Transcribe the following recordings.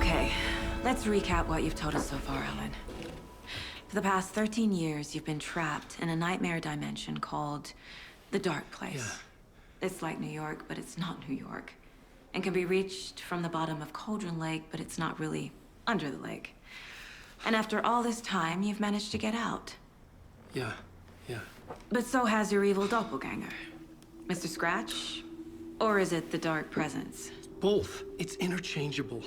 Okay, let's recap what you've told us so far, Alan. For the past 13 years, you've been trapped in a nightmare dimension called the Dark Place. Yeah. It's like New York, but it's not New York. And can be reached from the bottom of Cauldron Lake, but it's not really under the lake. And after all this time, you've managed to get out. Yeah. But so has your evil doppelganger. Mr. Scratch? Or is it the Dark Presence? Both. It's interchangeable.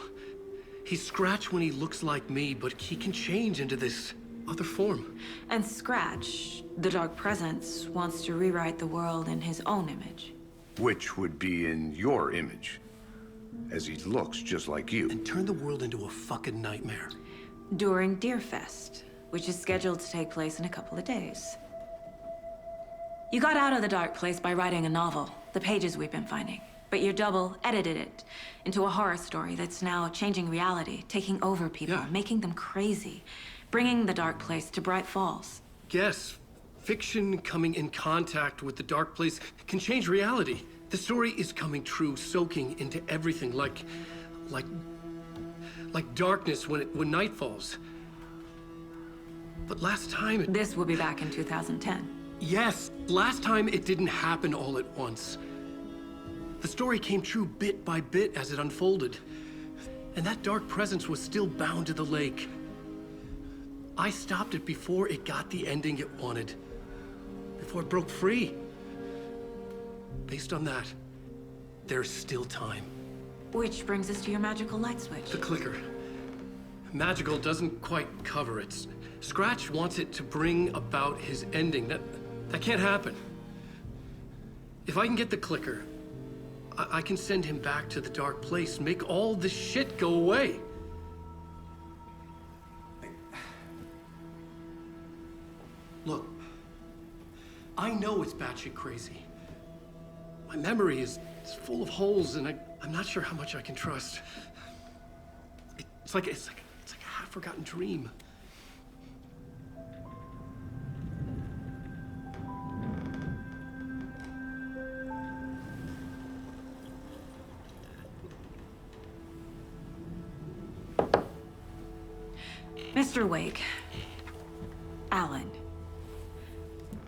He's Scratch when he looks like me, but he can change into this other form. And Scratch, the Dark Presence, wants to rewrite the world in his own image. Which would be in your image, as he looks just like you. And turn the world into a fucking nightmare. During Deerfest, which is scheduled to take place in a couple of days. You got out of the Dark Place by writing a novel, the pages we've been finding. But your double edited it into a horror story that's now changing reality, taking over people, Yeah. making them crazy, bringing the Dark Place to Bright Falls. Yes, fiction coming in contact with the Dark Place can change reality. The story is coming true, soaking into everything like darkness when night falls. But last time it... This will be back in 2010. Yes, last time it didn't happen all at once. The story came true bit by bit as it unfolded. And that dark presence was still bound to the lake. I stopped it before it got the ending it wanted. Before it broke free. Based on that, there's still time. Which brings us to your magical light switch. The clicker. Magical doesn't quite cover it. Scratch wants it to bring about his ending. That can't happen. If I can get the clicker, I can send him back to the Dark Place, make all this shit go away. Look, I know it's batshit crazy. My memory is full of holes, and I'm not sure how much I can trust. It's like a half-forgotten dream. Mr. Wake. Alan.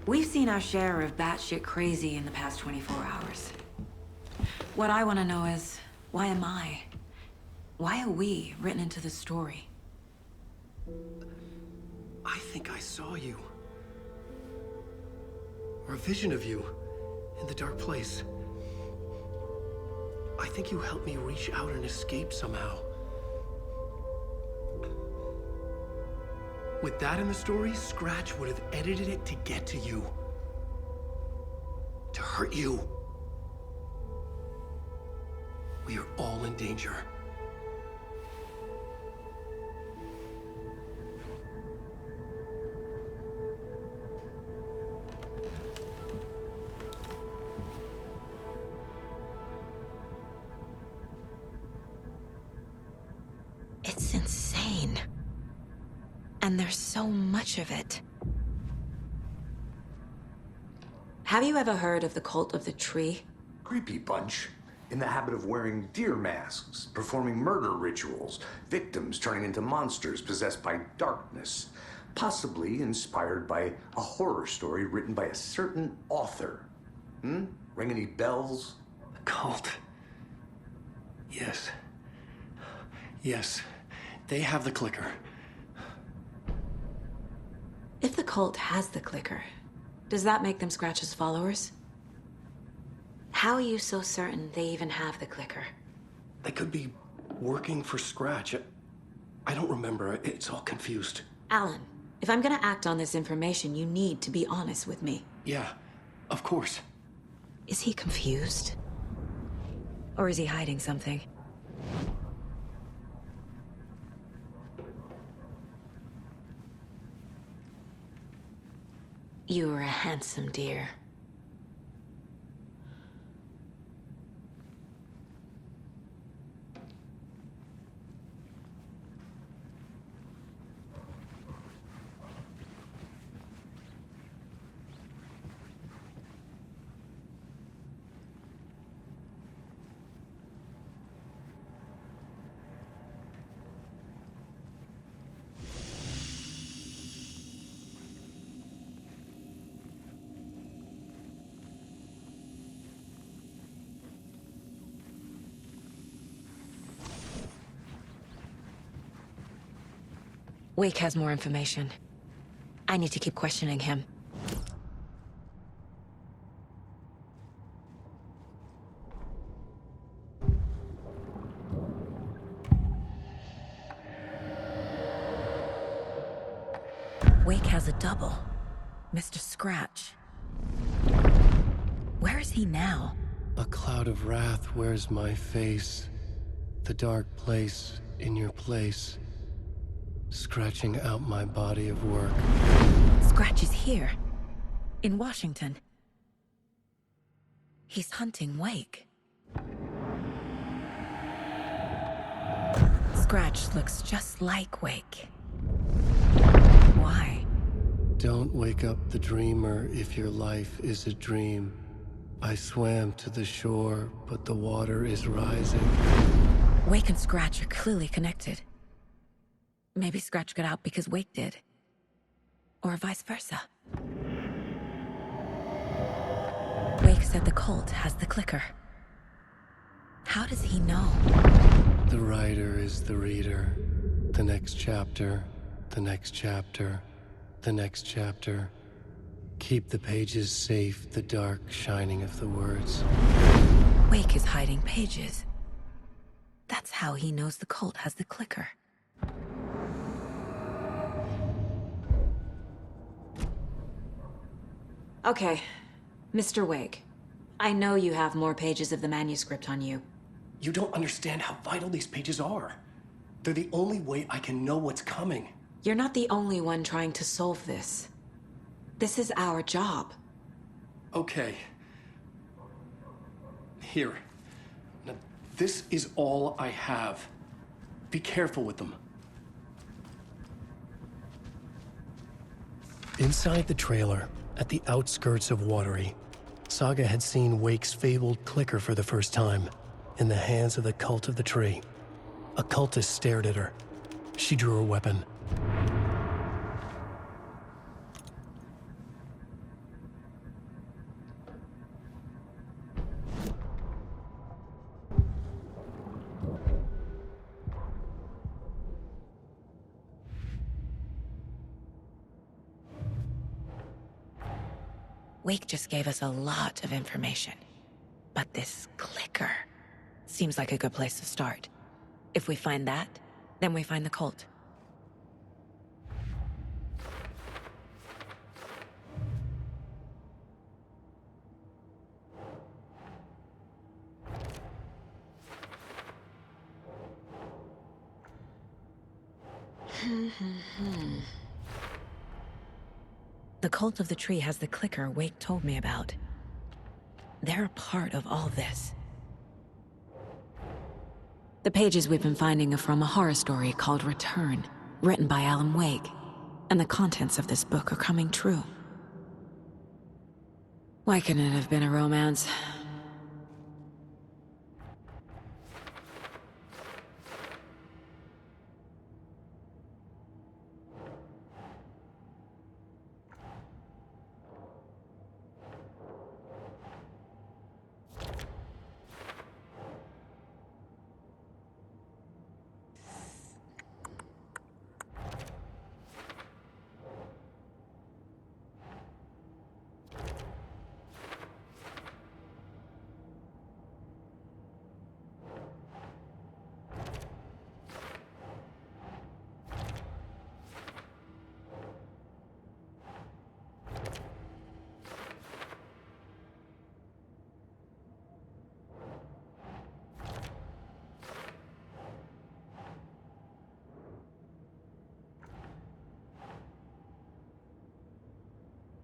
We've seen our share of batshit crazy in the past 24 hours. What I want to know is, why am I? Why are we written into the story? I think I saw you. Or a vision of you in the Dark Place. I think you helped me reach out and escape somehow. With that in the story, Scratch would have edited it to get to you. To hurt you. We are all in danger. It's insane. And there's so much of it. Have you ever heard of the Cult of the Tree? Creepy bunch. In the habit of wearing deer masks, performing murder rituals, victims turning into monsters possessed by darkness. Possibly inspired by a horror story written by a certain author. Ring any bells? The cult. Yes. Yes. They have the clicker. If the cult has the clicker, does that make them Scratch's followers? How are you so certain they even have the clicker? They could be working for Scratch. I don't remember. It's all confused. Alan, if I'm gonna act on this information, you need to be honest with me. Yeah, of course. Is he confused? Or is he hiding something? You are a handsome deer. Wake has more information. I need to keep questioning him. Wake has a double. Mr. Scratch. Where is he now? A cloud of wrath wears my face. The dark place in your place. Scratching out my body of work. Scratch is here. In Washington. He's hunting Wake. Scratch looks just like Wake. Why? Don't wake up the dreamer if your life is a dream. I swam to the shore, but the water is rising. Wake and Scratch are clearly connected. Maybe Scratch got out because Wake did. Or vice versa. Wake said the cult has the clicker. How does he know? The writer is the reader. The next chapter, the next chapter, the next chapter. Keep the pages safe, the dark shining of the words. Wake is hiding pages. That's how he knows the cult has the clicker. Okay, Mr. Wake. I know you have more pages of the manuscript on you. You don't understand how vital these pages are. They're the only way I can know what's coming. You're not the only one trying to solve this. This is our job. Okay. Here. Now, this is all I have. Be careful with them. Inside the trailer, at the outskirts of Watery, Saga had seen Wake's fabled clicker for the first time, in the hands of the Cult of the Tree. A cultist stared at her. She drew her weapon. Wake just gave us a lot of information. But this clicker seems like a good place to start. If we find that, then we find the cult. The Cult of the Tree has the clicker Wake told me about. They're a part of all this. The pages we've been finding are from a horror story called Return, written by Alan Wake, and the contents of this book are coming true. Why couldn't it have been a romance?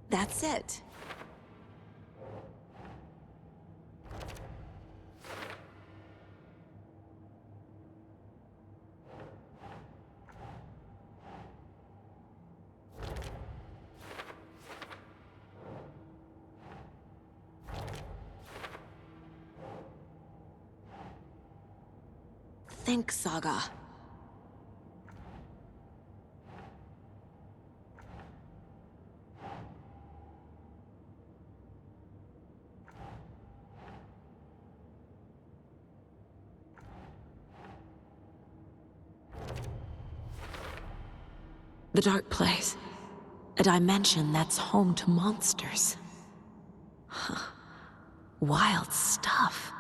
That's it. Think, Saga. The Dark Place. A dimension that's home to monsters. Huh. Wild stuff.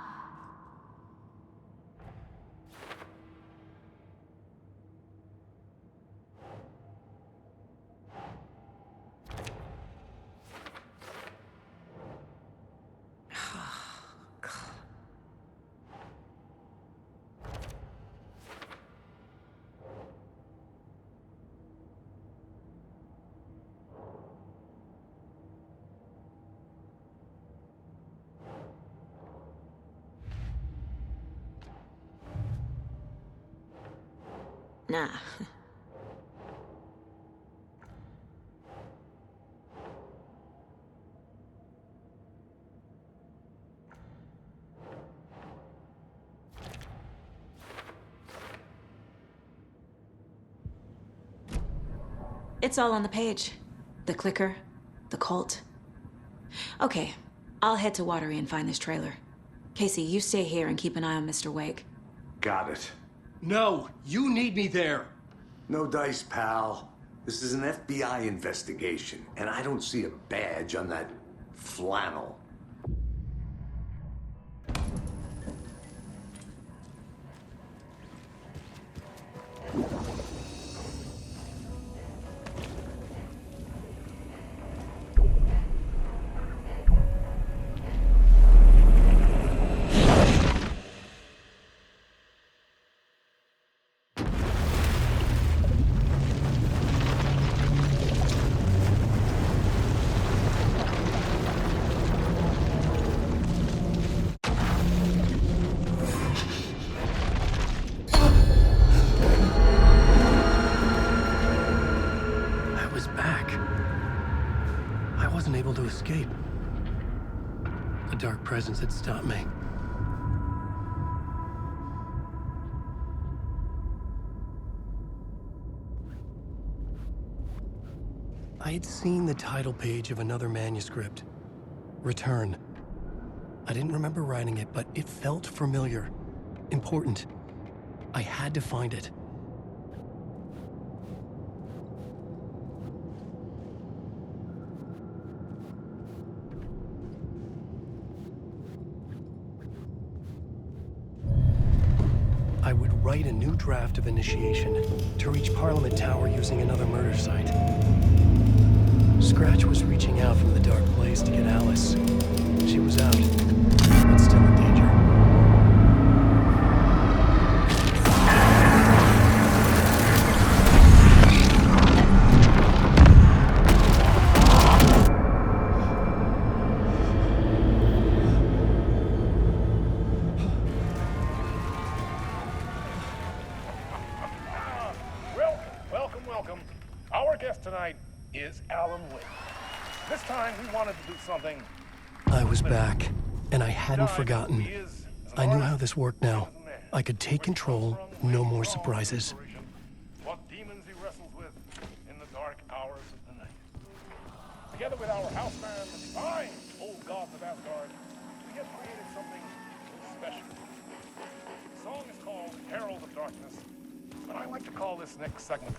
Nah. It's all on the page. The clicker, the cult. Okay, I'll head to Watery and find this trailer. Casey, you stay here and keep an eye on Mr. Wake. Got it. No, you need me there. No dice, pal. This is an FBI investigation, and I don't see a badge on that flannel. Able to escape. A dark presence had stopped me. I had seen the title page of another manuscript, Return. I didn't remember writing it, but it felt familiar, important. I had to find it. I would write a new draft of initiation to reach Parliament Tower using another murder site. Scratch was reaching out from the Dark Place to get Alice. She was out, but still in danger. Welcome. Our guest tonight is Alan Wake. This time we wanted to do something. I was back, and I hadn't forgotten. I knew how this worked now. I could take control, no more surprises. What demons he wrestles with in the dark hours of the night. Together with our house band, the divine old gods of Asgard, we have created something special. The song is called Herald of Darkness, but I like to call this next segment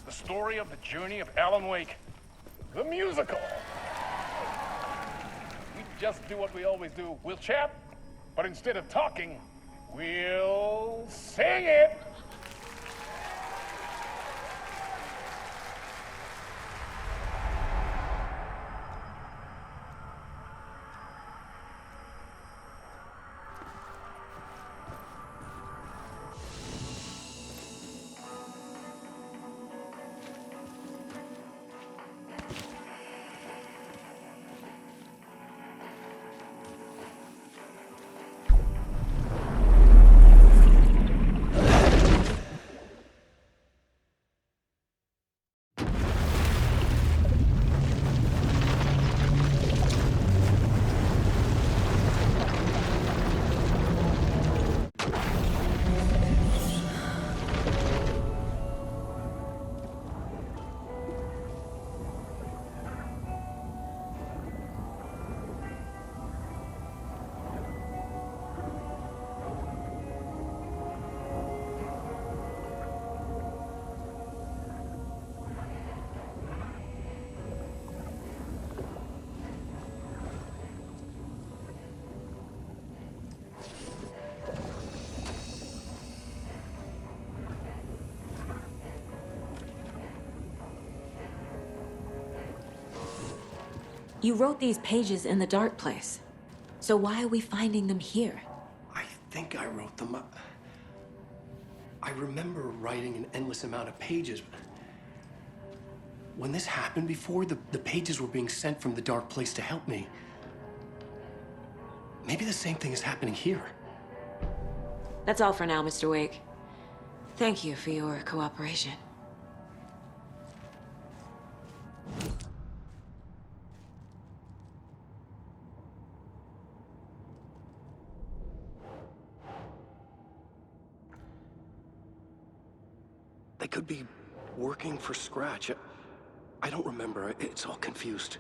the story of the journey of Alan Wake, the musical. We just do what we always do. We'll chat, but instead of talking, we'll sing it. You wrote these pages in the dark place. So why are we finding them here? I think I wrote them. I remember writing an endless amount of pages. When this happened before, the pages were being sent from the dark place to help me. Maybe the same thing is happening here. That's all for now, Mr. Wake. Thank you for your cooperation. They could be working for Scratch. I don't remember. It's all confused.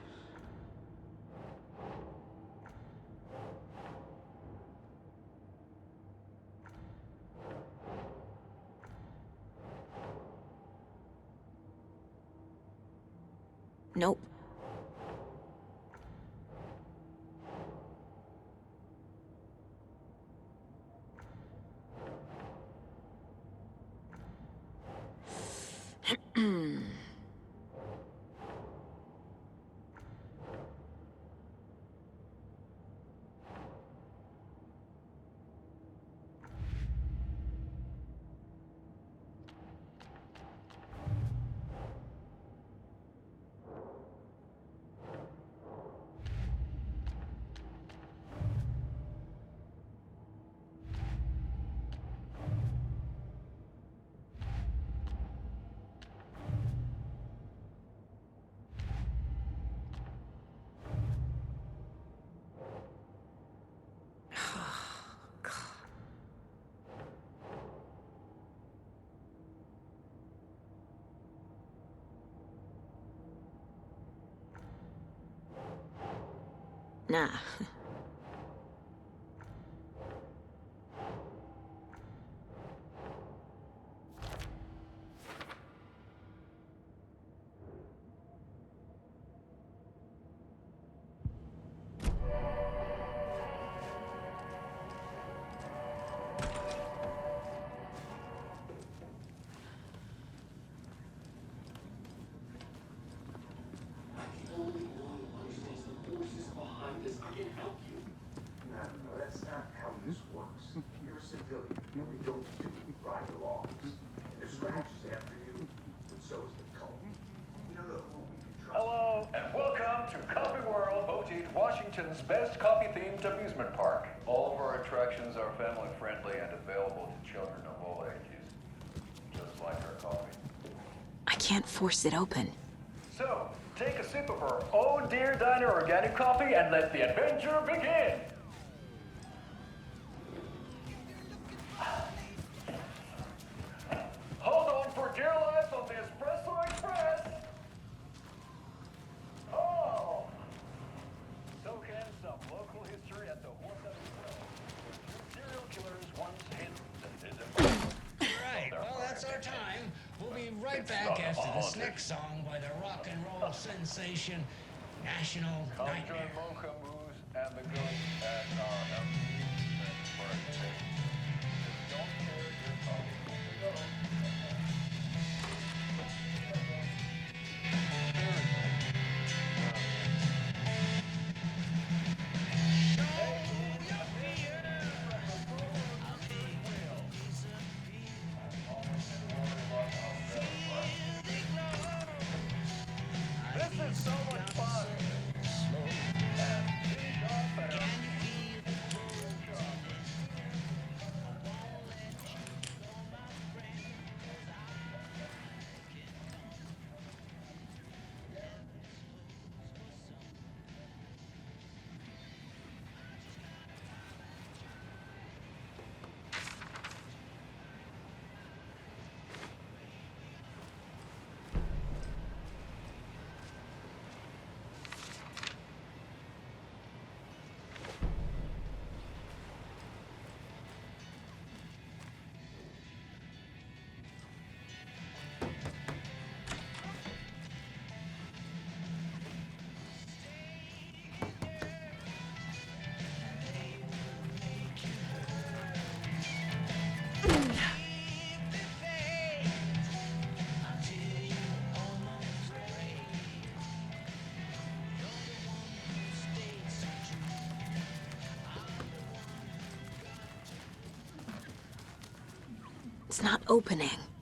Nope. Nah. No, that's not how this works. You're a civilian. We don't do right laws. The Scratch is after you, but so is the cult. You know who we can trust. Hello, and welcome to Coffee World, voted Washington's best coffee-themed amusement park. All of our attractions are family-friendly and available to children of all ages, just like our coffee. I can't force it open. So, take a sip of our Oh Dear Diner organic coffee and let the adventure begin! Hold on for dear life on the Espresso Express! Oh! So can some local history at the Horta Express. Serial killers once hid the Right, well, that's our time. We'll be right back after this next song by the rock and roll sensation, National Conjuring Nightmare. Mocha Moose and the ghost at our house. Don't care your coffee. This is so much fun. And finish off at our It's not opening.